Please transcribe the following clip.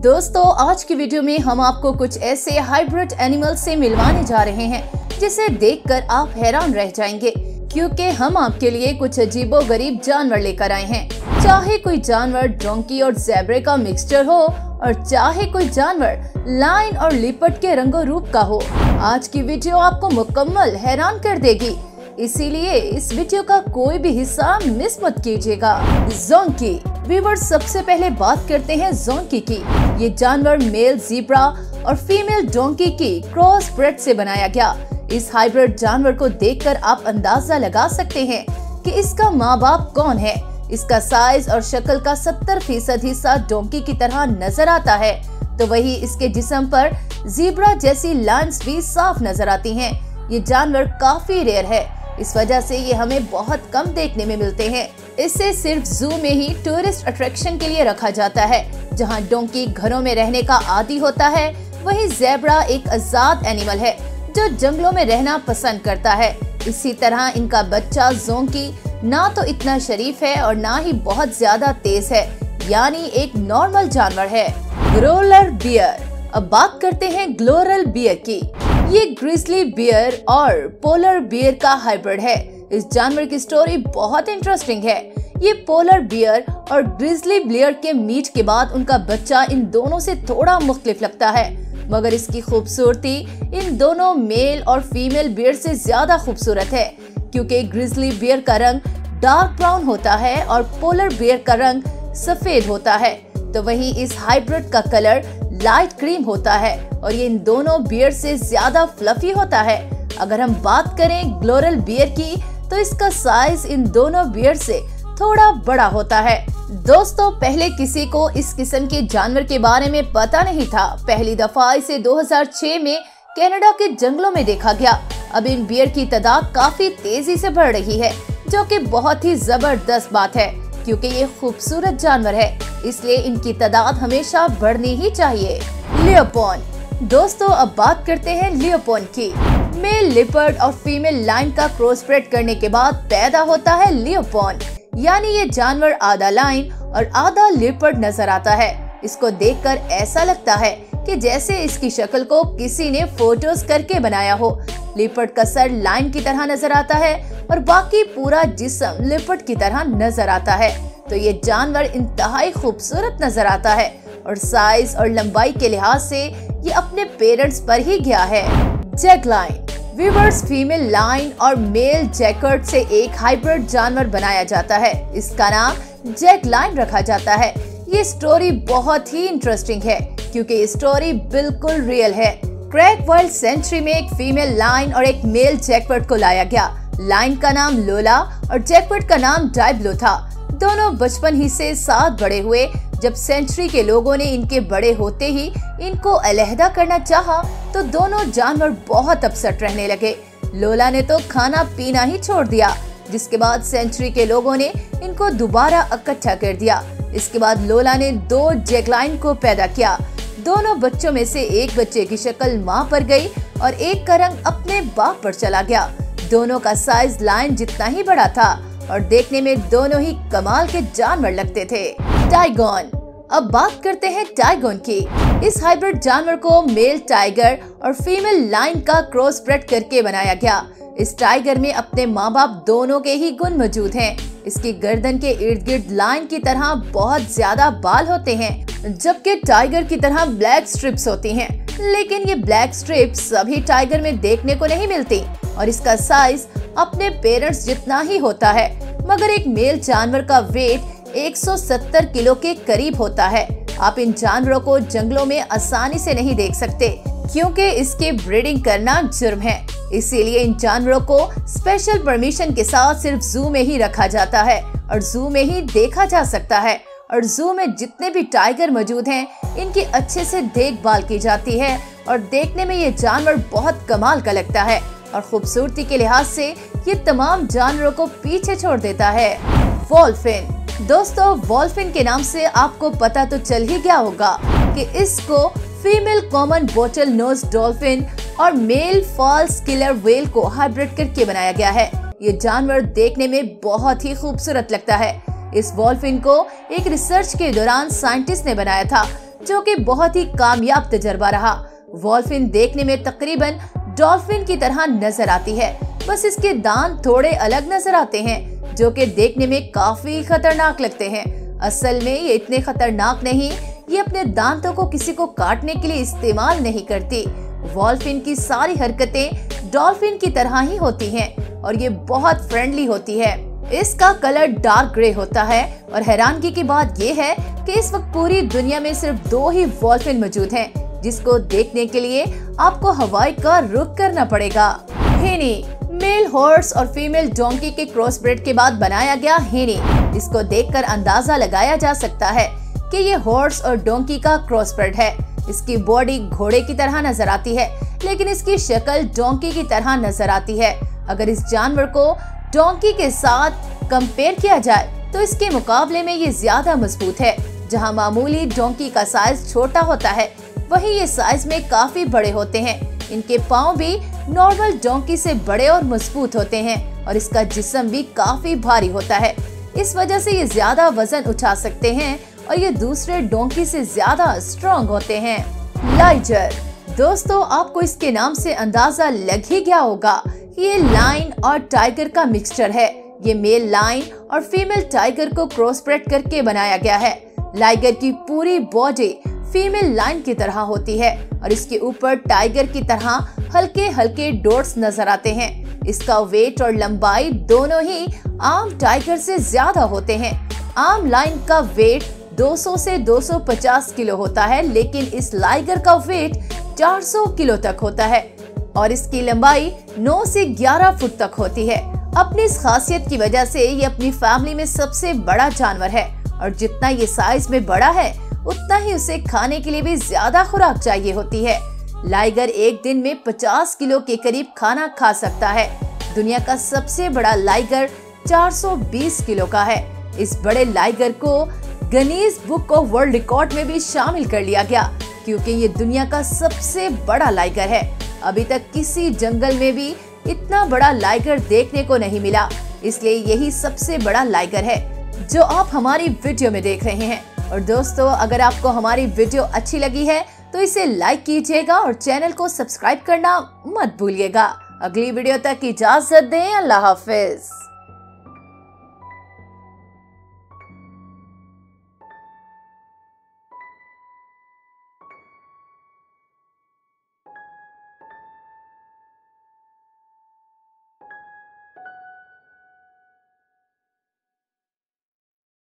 दोस्तों आज की वीडियो में हम आपको कुछ ऐसे हाइब्रिड एनिमल से मिलवाने जा रहे हैं जिसे देखकर आप हैरान रह जाएंगे, क्योंकि हम आपके लिए कुछ अजीबोगरीब जानवर लेकर आए हैं। चाहे कोई जानवर डोंकी और ज़ेब्रा का मिक्सचर हो और चाहे कोई जानवर लायन और लिपर्ड के रंगो रूप का हो, आज की वीडियो आपको मुकम्मल हैरान कर देगी। इसीलिए इस वीडियो का कोई भी हिस्सा मिस मत कीजिएगा। ज़ोंकी व्यूअर्स, सबसे पहले बात करते हैं ज़ोंकी की। ये जानवर मेल ज़ीब्रा और फीमेल डोंकी की क्रॉस ब्रेड से बनाया गया। इस हाइब्रिड जानवर को देखकर आप अंदाजा लगा सकते हैं कि इसका माँ बाप कौन है। इसका साइज और शक्ल का 70% हिस्सा डोंकी की तरह नजर आता है, तो वही इसके जिस्म पर ज़ीब्रा जैसी लाइंस भी साफ नजर आती हैं। ये जानवर काफी रेयर है, इस वजह से ये हमें बहुत कम देखने में मिलते हैं। इसे सिर्फ जू में ही टूरिस्ट अट्रैक्शन के लिए रखा जाता है, जहां डोंकी घरों में रहने का आदी होता है, वहीं ज़ेब्रा एक आजाद एनिमल है जो जंगलों में रहना पसंद करता है। इसी तरह इनका बच्चा ज़ोंकी ना तो इतना शरीफ है और ना ही बहुत ज्यादा तेज है, यानी एक नॉर्मल जानवर है। Growler bear. अब बात करते हैं ग्लोरल बियर की। ये ग्रिजली बियर और पोलर बियर का हाइब्रिड है। इस जानवर की स्टोरी बहुत इंटरेस्टिंग है। ये पोलर बियर और ग्रिजली बियर के मीट के बाद उनका बच्चा इन दोनों से थोड़ा मुख्तलिफ लगता है, मगर इसकी खूबसूरती इन दोनों मेल और फीमेल बियर से ज्यादा खूबसूरत है, क्योंकि ग्रिजली बियर का रंग डार्क ब्राउन होता है और पोलर बियर का रंग सफेद होता है, तो वहीं इस हाइब्रिड का कलर लाइट क्रीम होता है और ये इन दोनों बियर से ज्यादा फ्लफी होता है। अगर हम बात करें ग्लोरल बियर की, तो इसका साइज इन दोनों बियर से थोड़ा बड़ा होता है। दोस्तों, पहले किसी को इस किस्म के जानवर के बारे में पता नहीं था। पहली दफा इसे 2006 में कनाडा के जंगलों में देखा गया। अब इन बियर की तादाद काफी तेजी से बढ़ रही है, जो कि बहुत ही जबरदस्त बात है, क्योंकि ये खूबसूरत जानवर है, इसलिए इनकी तादाद हमेशा बढ़नी ही चाहिए। लियोपोन। दोस्तों, अब बात करते हैं लियोपोन की। मेल लिपर्ड और फीमेल लायन का क्रॉस ब्रेड करने के बाद पैदा होता है लियोपोन, यानी ये जानवर आधा लायन और आधा लिपर्ड नजर आता है। इसको देखकर ऐसा लगता है कि जैसे इसकी शक्ल को किसी ने फोटोज करके बनाया हो। लिपर्ड का सर लायन की तरह नजर आता है और बाकी पूरा जिस्म लिपर्ड की तरह नजर आता है, तो ये जानवर इंतहाई खूबसूरत नजर आता है और साइज और लंबाई के लिहाज से ये अपने पेरेंट्स पर ही गया है। जैकलाइन। व्यूअर्स, फीमेल लायन और मेल जैकर्ट से एक हाइब्रिड जानवर बनाया जाता है। इसका नाम जैकलाइन रखा जाता है। ये स्टोरी बहुत ही इंटरेस्टिंग है, क्योंकि ये स्टोरी बिल्कुल रियल है। क्रैक वाइल्ड सेंचुरी में एक फीमेल लायन और एक मेल जैकवर्ट को लाया गया। लायन का नाम लोला और जैकवर्ट का नाम डायब्लो था। दोनों बचपन ही से साथ बड़े हुए। जब सेंचुरी के लोगों ने इनके बड़े होते ही इनको अलहदा करना चाहा, तो दोनों जानवर बहुत अपसेट रहने लगे। लोला ने तो खाना पीना ही छोड़ दिया, जिसके बाद सेंचुरी के लोगों ने इनको दोबारा इकट्ठा कर दिया। इसके बाद लोला ने 2 जैकलाइन को पैदा किया। दोनों बच्चों में से एक बच्चे की शक्ल माँ पर गई और एक का रंग अपने बाप पर चला गया। दोनों का साइज लायन जितना ही बड़ा था और देखने में दोनों ही कमाल के जानवर लगते थे। टाइगोन। अब बात करते हैं टाइगोन की। इस हाइब्रिड जानवर को मेल टाइगर और फीमेल लायन का क्रॉस ब्रेड करके बनाया गया। इस टाइगर में अपने माँ बाप दोनों के ही गुण मौजूद हैं। इसकी गर्दन के इर्द गिर्द लायन की तरह बहुत ज्यादा बाल होते हैं, जबकि टाइगर की तरह ब्लैक स्ट्रिप्स होती हैं। लेकिन ये ब्लैक स्ट्रिप्स सभी टाइगर में देखने को नहीं मिलती और इसका साइज अपने पेरेंट्स जितना ही होता है, मगर एक मेल जानवर का वेट 170 किलो के करीब होता है। आप इन जानवरों को जंगलों में आसानी से नहीं देख सकते, क्योंकि इसके ब्रीडिंग करना जुर्म है। इसीलिए इन जानवरों को स्पेशल परमिशन के साथ सिर्फ जू में ही रखा जाता है और जू में ही देखा जा सकता है। और जू में जितने भी टाइगर मौजूद हैं, इनकी अच्छे से देखभाल की जाती है और देखने में ये जानवर बहुत कमाल का लगता है और खूबसूरती के लिहाज से ये तमाम जानवरों को पीछे छोड़ देता है। वॉल्फिन। दोस्तों, वॉल्फिन के नाम से आपको पता तो चल ही गया होगा कि इसको female common bottlenose dolphin और मेल फॉल्स किलर व्हेल को हाइब्रिड करके बनाया गया है। ये जानवर देखने में बहुत ही खूबसूरत लगता है। इस वॉल्फिन को एक रिसर्च के दौरान साइंटिस्ट ने बनाया था, जो कि बहुत ही कामयाब तजर्बा रहा। वॉल्फिन देखने में तकरीबन डॉल्फिन की तरह नजर आती है, बस इसके दांत थोड़े अलग नजर आते हैं, जो कि देखने में काफी खतरनाक लगते हैं। असल में ये इतने खतरनाक नहीं, ये अपने दांतों को किसी को काटने के लिए इस्तेमाल नहीं करती। वॉल्फिन की सारी हरकतें डॉल्फिन की तरह ही होती हैं और ये बहुत फ्रेंडली होती है। इसका कलर डार्क ग्रे होता है और हैरानगी की बात ये है कि इस वक्त पूरी दुनिया में सिर्फ 2 ही वॉल्फिन मौजूद हैं, जिसको देखने के लिए आपको हवाई का रुख करना पड़ेगा। हेनी मेल हॉर्स और फीमेल डोंकी के क्रॉसब्रीड के बाद बनाया गया हेनी। इसको देखकर अंदाजा लगाया जा सकता है कि ये हॉर्स और डोंकी का क्रॉसब्रीड है। इसकी बॉडी घोड़े की तरह नजर आती है, लेकिन इसकी शक्ल डोंकी की तरह नजर आती है। अगर इस जानवर को डोंकी के साथ कंपेयर किया जाए तो इसके मुकाबले में ये ज्यादा मजबूत है। जहां मामूली डोंकी का साइज छोटा होता है, वहीं ये साइज में काफी बड़े होते हैं। इनके पाँव भी नॉर्मल डोंकी से बड़े और मजबूत होते हैं और इसका जिस्म भी काफी भारी होता है। इस वजह से ये ज्यादा वजन उठा सकते हैं और ये दूसरे डोंकी से ज्यादा स्ट्रॉन्ग होते हैं। लाइजर दोस्तों, आपको इसके नाम से अंदाजा लग ही गया होगा, ये लायन और टाइगर का मिक्सचर है। ये मेल लायन और फीमेल टाइगर को क्रॉसब्रीड करके बनाया गया है। लाइगर की पूरी बॉडी फीमेल लायन की तरह होती है और इसके ऊपर टाइगर की तरह हल्के हल्के डॉट्स नजर आते हैं। इसका वेट और लंबाई दोनों ही आम टाइगर से ज्यादा होते हैं। आम लायन का वेट 200 से 250 किलो होता है, लेकिन इस लाइगर का वेट 400 किलो तक होता है और इसकी लंबाई 9 से 11 फुट तक होती है। अपनी इस खासियत की वजह से ये अपनी फैमिली में सबसे बड़ा जानवर है और जितना ये साइज में बड़ा है, उतना ही उसे खाने के लिए भी ज्यादा खुराक चाहिए होती है। लाइगर एक दिन में 50 किलो के करीब खाना खा सकता है। दुनिया का सबसे बड़ा लाइगर 420 किलो का है। इस बड़े लाइगर को Guinness book of world record में भी शामिल कर लिया गया, क्योंकि ये दुनिया का सबसे बड़ा लाइगर है। अभी तक किसी जंगल में भी इतना बड़ा लाइगर देखने को नहीं मिला, इसलिए यही सबसे बड़ा लाइगर है जो आप हमारी वीडियो में देख रहे हैं। और दोस्तों, अगर आपको हमारी वीडियो अच्छी लगी है तो इसे लाइक कीजिएगा और चैनल को सब्सक्राइब करना मत भूलिएगा। अगली वीडियो तक इजाजत दें। अल्लाह हाफिज।